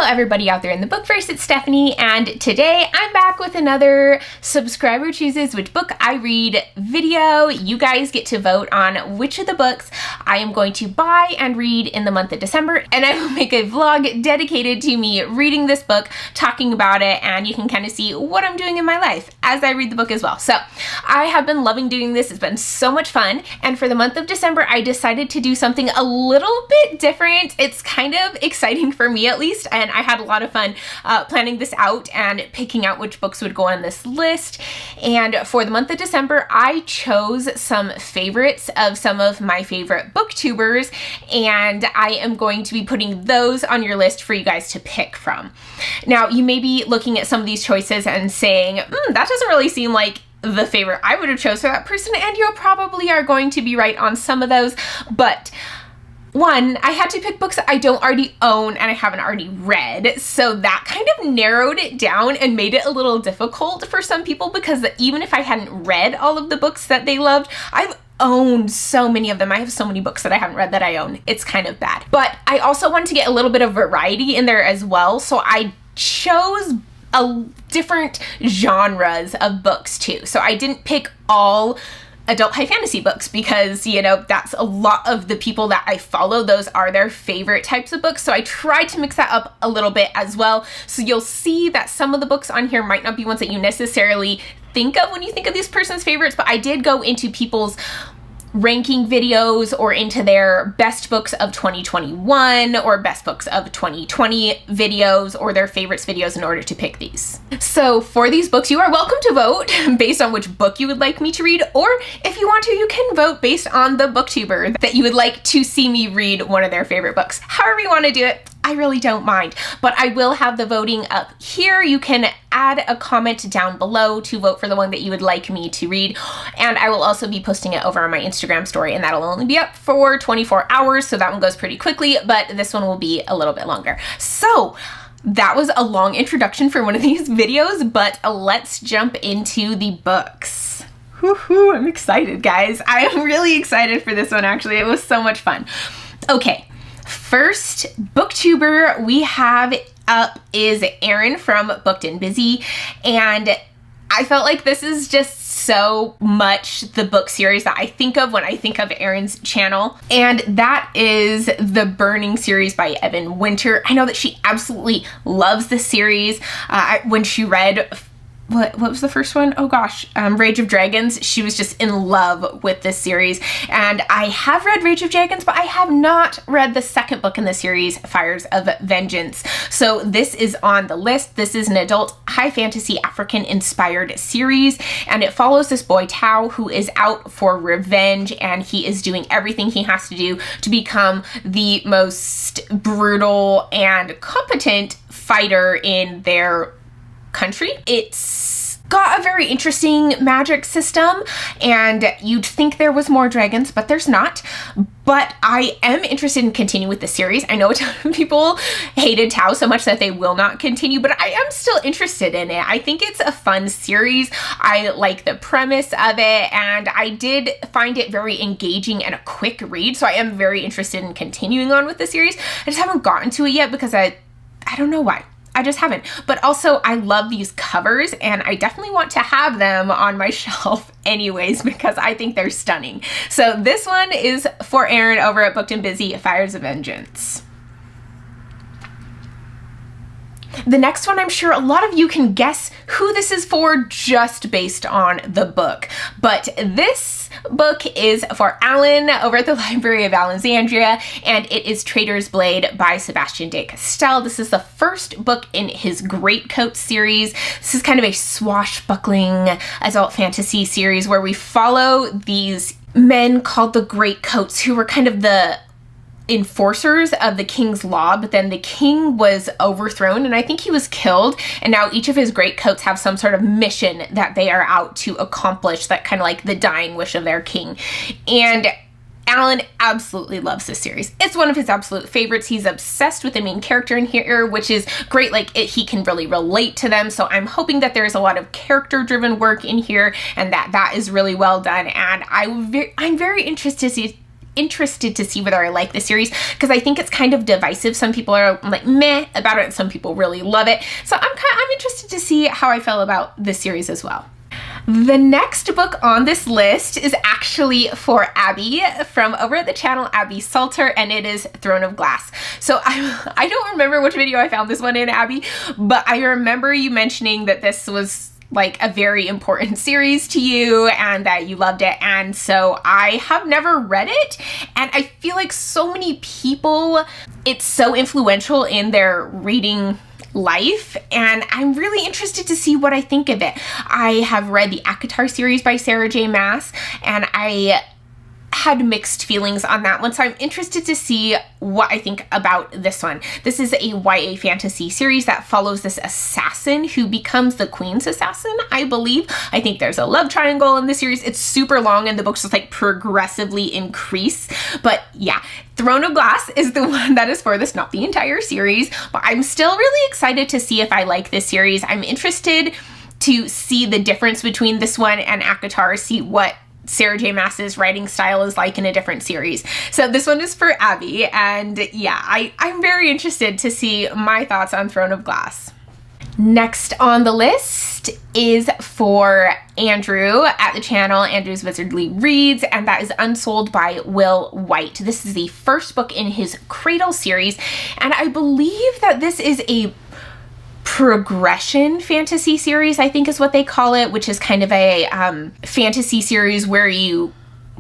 everybody out there in the bookverse, it's Stephanie, and today I'm back with another subscriber chooses which book I read video. You guys get to vote on which of the books I am going to buy and read in the month of December, and I will make a vlog dedicated to me reading this book, talking about it, and you can kind of see what I'm doing in my life as I read the book as well. So I have been loving doing this. It's been so much fun, and for the month of December I decided to do something a little bit different. It's kind of exciting for me at least, and I had a lot of fun planning this out and picking out which books would go on this list. And for the month of December, I chose some favorites of some of my favorite booktubers, and I am going to be putting those on your list for you guys to pick from. Now, you may be looking at some of these choices and saying, that doesn't really seem like the favorite I would have chose for that person, and you probably are going to be right on some of those, but one, I had to pick books that I don't already own and I haven't already read, so that kind of narrowed it down and made it a little difficult for some people, because even if I hadn't read all of the books that they loved, I've owned so many of them. I have so many books that I haven't read that I own. It's kind of bad. But I also wanted to get a little bit of variety in there as well, so I chose different genres of books too. So I didn't pick all adult high fantasy books because, you know, that's a lot of the people that I follow. Those are their favorite types of books. So I tried to mix that up a little bit as well. So you'll see that some of the books on here might not be ones that you necessarily think of when you think of this person's favorites, but I did go into people's ranking videos or into their best books of 2021 or best books of 2020 videos or their favorites videos in order to pick these. So for these books, you are welcome to vote based on which book you would like me to read, or if you want to, you can vote based on the booktuber that you would like to see me read one of their favorite books. However you want to do it, I really don't mind, but I will have the voting up here. You can add a comment down below to vote for the one that you would like me to read, and I will also be posting it over on my Instagram story, and that'll only be up for 24 hours, so that one goes pretty quickly, but this one will be a little bit longer. So that was a long introduction for one of these videos, but let's jump into the books. Woohoo, I'm excited, guys. I am really excited for this one, actually. It was so much fun. Okay. First booktuber we have up is Erin from Booked and Busy, and I felt like this is just so much the book series that I think of when I think of Erin's channel, and that is the Burning series by Evan Winter. I know that she absolutely loves this series. When she read what was the first one? Oh gosh, Rage of Dragons. She was just in love with this series, and I have read Rage of Dragons, but I have not read the second book in the series, Fires of Vengeance. So this is on the list. This is an adult high fantasy African inspired series, and it follows this boy Tao who is out for revenge, and he is doing everything he has to do to become the most brutal and competent fighter in their country. It's got a very interesting magic system, and you'd think there was more dragons, but there's not. But I am interested in continuing with the series. I know a ton of people hated Tao so much that they will not continue, but I am still interested in it. I think it's a fun series. I like the premise of it, and I did find it very engaging and a quick read, so I am very interested in continuing on with the series. I just haven't gotten to it yet because I don't know why. I just haven't. But also, I love these covers, and I definitely want to have them on my shelf anyways because I think they're stunning. So this one is for Erin over at Booked and Busy, Fires of Vengeance. The next one, I'm sure a lot of you can guess who this is for just based on the book, but this book is for Alan over at the Library of Alexandria, and it is Traitor's Blade by Sebastian de Castell. This is the first book in his Greatcoat series. This is kind of a swashbuckling adult fantasy series where we follow these men called the Greatcoats who were kind of the enforcers of the king's law, but then the king was overthrown, and I think he was killed, and now each of his greatcoats have some sort of mission that they are out to accomplish, that kind of like the dying wish of their king. And Alan absolutely loves this series. It's one of his absolute favorites. He's obsessed with the main character in here, which is great. Like, he can really relate to them. So I'm hoping that there's a lot of character-driven work in here and that is really well done. And I'm very interested interested to see whether I like the series because I think it's kind of divisive. Some people are like meh about it and some people really love it. So I'm interested to see how I feel about this series as well. The next book on this list is actually for Abby from over at the channel Abby Salter, and it is Throne of Glass. So I don't remember which video I found this one in, Abby, but I remember you mentioning that this was like a very important series to you and that you loved it. And so I have never read it, and I feel like so many people, it's so influential in their reading life, and I'm really interested to see what I think of it. I have read the ACOTAR series by Sarah J. Maas, and I had mixed feelings on that one, so I'm interested to see what I think about this one. This is a YA fantasy series that follows this assassin who becomes the queen's assassin, I believe. I think there's a love triangle in the series. It's super long and the books just like progressively increase, but yeah. Throne of Glass is the one that is for this, not the entire series, but I'm still really excited to see if I like this series. I'm interested to see the difference between this one and ACOTAR, see what Sarah J. Maas's writing style is like in a different series. So this one is for Abby, and yeah, I'm very interested to see my thoughts on Throne of Glass. Next on the list is for Andrew at the channel, Andrew's Wizardly Reads, and that is Unsold by Will White. This is the first book in his Cradle series, and I believe that this is a progression fantasy series, I think is what they call it, which is kind of a fantasy series where you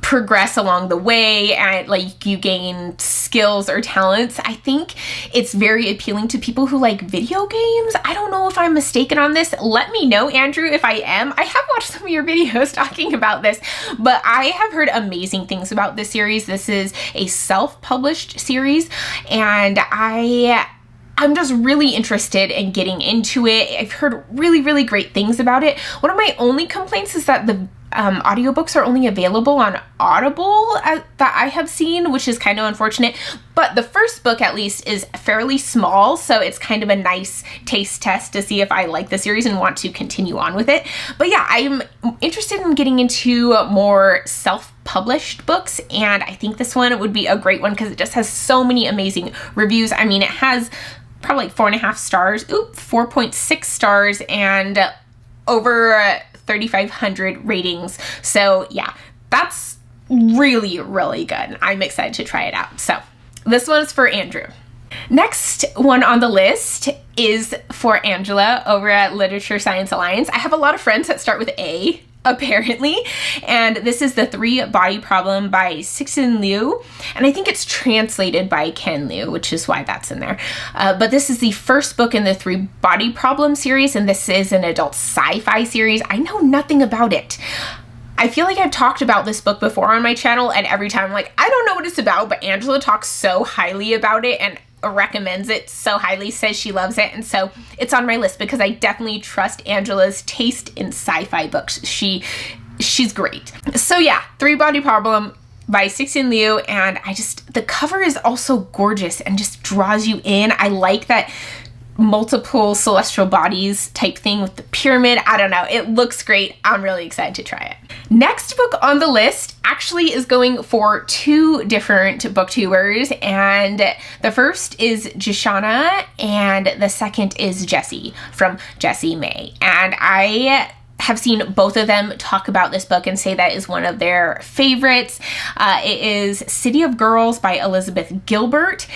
progress along the way and like you gain skills or talents. I think it's very appealing to people who like video games. I don't know if I'm mistaken on this. Let me know, Andrew, if I am. I have watched some of your videos talking about this, but I have heard amazing things about this series. This is a self-published series, and I'm just really interested in getting into it. I've heard really, really great things about it. One of my only complaints is that the audiobooks are only available on Audible that I have seen, which is kind of unfortunate. But the first book at least is fairly small, so it's kind of a nice taste test to see if I like the series and want to continue on with it. But yeah, I'm interested in getting into more self-published books, and I think this one would be a great one because it just has so many amazing reviews. I mean, it has probably like 4.5 stars, 4.6 stars, and over 3,500 ratings. So yeah, that's really, really good. I'm excited to try it out. So this one's for Andrew. Next one on the list is for Angela over at Literature Science Alliance. I have a lot of friends that start with A, apparently, and this is The Three Body Problem by Cixin Liu, and I think it's translated by Ken Liu, which is why that's in there. But this is the first book in the Three Body Problem series, and this is an adult sci-fi series. I know nothing about it. I feel like I've talked about this book before on my channel, and every time I'm like, I don't know what it's about, but Angela talks so highly about it and recommends it so highly, says she loves it, and so it's on my list because I definitely trust Angela's taste in sci-fi books. She's great. So yeah, Three Body Problem by Cixin Liu, and the cover is also gorgeous and just draws you in. I like that multiple celestial bodies type thing with the pyramid. I don't know, it looks great. I'm really excited to try it. Next book on the list actually is going for two different booktubers, and the first is Jishana and the second is Jessie from Jessie May, and I have seen both of them talk about this book and say that is one of their favorites. It is City of Girls by Elizabeth Gilbert.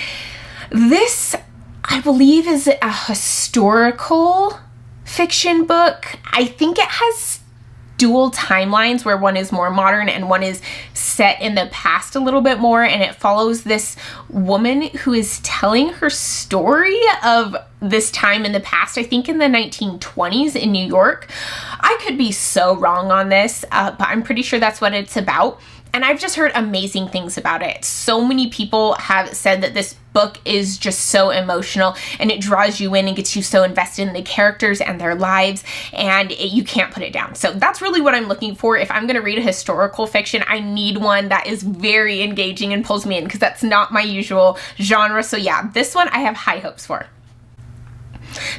This, I believe, is a historical fiction book. I think it has dual timelines where one is more modern and one is set in the past a little bit more, and it follows this woman who is telling her story of this time in the past, I think in the 1920s in New York. I could be so wrong on this, but I'm pretty sure that's what it's about. And I've just heard amazing things about it. So many people have said that this book is just so emotional and it draws you in and gets you so invested in the characters and their lives, and you can't put it down. So that's really what I'm looking for. If I'm gonna read a historical fiction, I need one that is very engaging and pulls me in because that's not my usual genre. So yeah, this one I have high hopes for.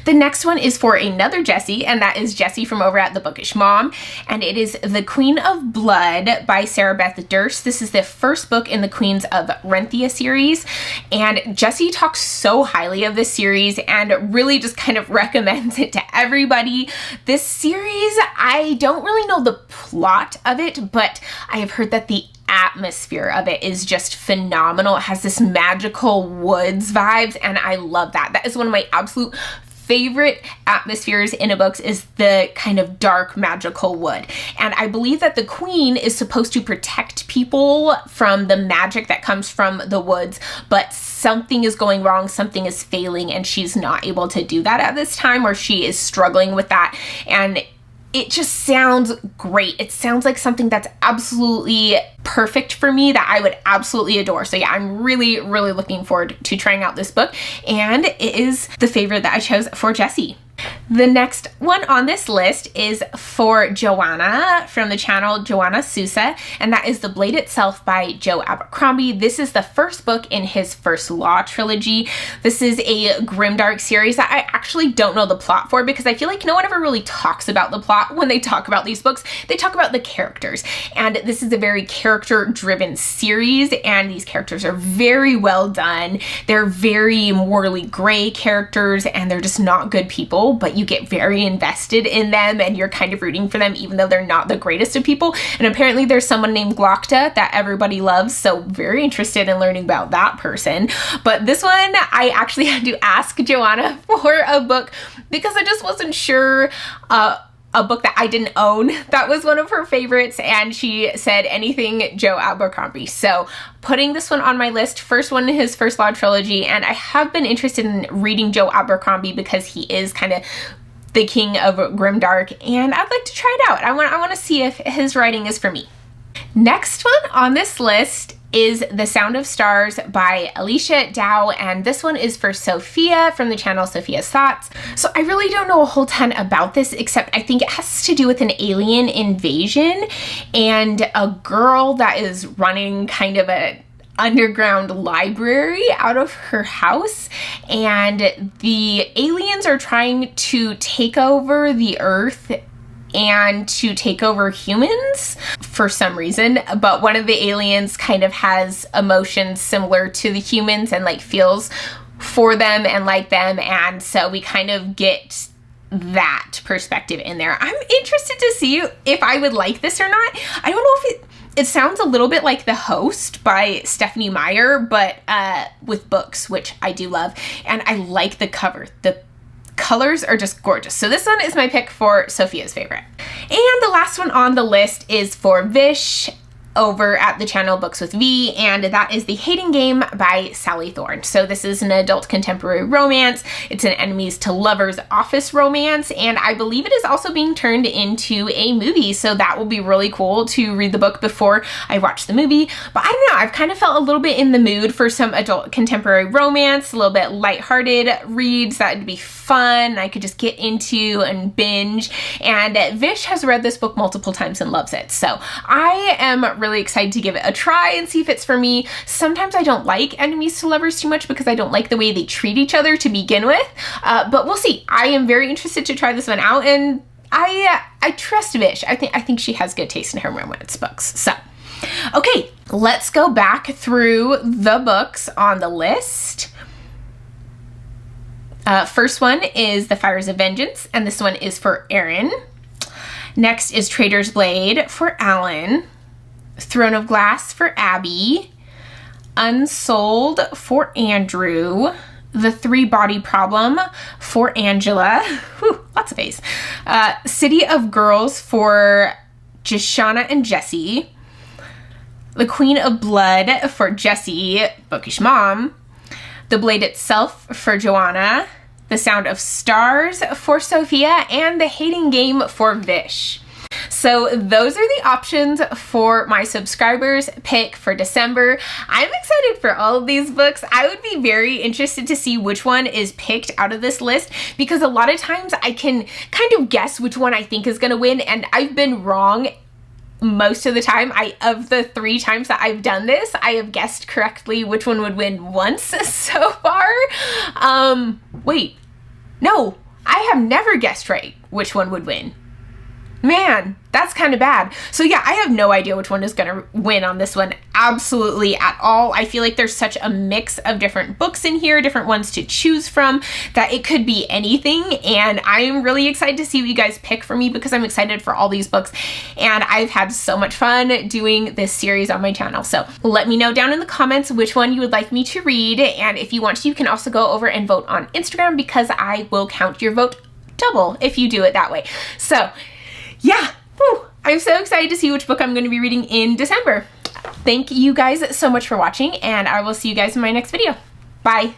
The next one is for another Jessie, and that is Jessie from over at The Bookish Mom, and it is The Queen of Blood by Sarah Beth Durst. This is the first book in the Queens of Renthia series, and Jessie talks so highly of this series and really just kind of recommends it to everybody. This series, I don't really know the plot of it, but I have heard that the atmosphere of it is just phenomenal. It has this magical woods vibes, and I love that. That is one of my absolute favorite atmospheres in a book, is the kind of dark magical wood. And I believe that the queen is supposed to protect people from the magic that comes from the woods, but something is going wrong, something is failing, and she's not able to do that at this time, or she is struggling with that. And it just sounds great. It sounds like something that's absolutely perfect for me, that I would absolutely adore. So yeah, I'm really, really looking forward to trying out this book, and it is the favorite that I chose for Jessie. The next one on this list is for Joanna from the channel Joanna Sousa, and that is The Blade Itself by Joe Abercrombie. This is the first book in his First Law trilogy. This is a grimdark series that I actually don't know the plot for, because I feel like no one ever really talks about the plot when they talk about these books. They talk about the characters, and this is a very character-driven series, and these characters are very well done. They're very morally gray characters, and they're just not good people, but you get very invested in them, and you're kind of rooting for them even though they're not the greatest of people. And apparently there's someone named Glocta that everybody loves, so very interested in learning about that person. But this one, I actually had to ask Joanna for a book because I just wasn't sure a book that I didn't own that was one of her favorites, and she said anything Joe Abercrombie. So putting this one on my list, first one in his First Law trilogy, and I have been interested in reading Joe Abercrombie because he is kind of the king of grimdark, and I'd like to try it out. I want to see if his writing is for me. Next one on this list is The Sound of Stars by Alicia Dow, and this one is for Sophia from the channel Sophia's Thoughts. So I really don't know a whole ton about this, except I think it has to do with an alien invasion and a girl that is running kind of a underground library out of her house, and the aliens are trying to take over the earth and to take over humans for some reason, but one of the aliens kind of has emotions similar to the humans and like feels for them and like them, and so we kind of get that perspective in there. I'm interested to see if I would like this or not. I don't know if it sounds a little bit like The Host by Stephanie Meyer, but with books, which I do love, and I like the cover. The colors are just gorgeous. So this one is my pick for Sophia's favorite. And the last one on the list is for Vish over at the channel Books with V, and that is The Hating Game by Sally Thorne. So this is an adult contemporary romance. It's an enemies to lovers office romance, and I believe it is also being turned into a movie, so that will be really cool to read the book before I watch the movie. But I don't know, I've kind of felt a little bit in the mood for some adult contemporary romance, a little bit lighthearted reads that would be fun, I could just get into and binge, and Vish has read this book multiple times and loves it. So I am really excited to give it a try and see if it's for me. Sometimes I don't like enemies to lovers too much because I don't like the way they treat each other to begin with, but we'll see. I am very interested to try this one out, and I trust Vish. I think she has good taste in her romance books. So okay, let's go back through the books on the list. First one is The Fires of Vengeance, and this one is for Erin. Next is Traitor's Blade for Alan. Throne of Glass for Abby. Unsold for Andrew. The Three Body Problem for Angela. Whew, lots of A's. City of Girls for Jashana and Jessie. The Queen of Blood for Jessie, Bookish Mom. The Blade Itself for Joanna. The Sound of Stars for Sophia, and The Hating Game for Vish. So those are the options for my subscribers pick for December. I'm excited for all of these books. I would be very interested to see which one is picked out of this list, because a lot of times I can kind of guess which one I think is going to win, and I've been wrong most of the time. Of the 3 times that I've done this, I have guessed correctly which one would win once so far. Wait, no, I have never guessed right which one would win. Man, that's kind of bad. So yeah, I have no idea which one is gonna win on this one, absolutely at all. I feel like there's such a mix of different books in here, different ones to choose from, that it could be anything. And I'm really excited to see what you guys pick for me, because I'm excited for all these books. And I've had so much fun doing this series on my channel. So let me know down in the comments which one you would like me to read. And if you want to, you can also go over and vote on Instagram, because I will count your vote double if you do it that way. So yeah, whew, I'm so excited to see which book I'm going to be reading in December. Thank you guys so much for watching, and I will see you guys in my next video. Bye.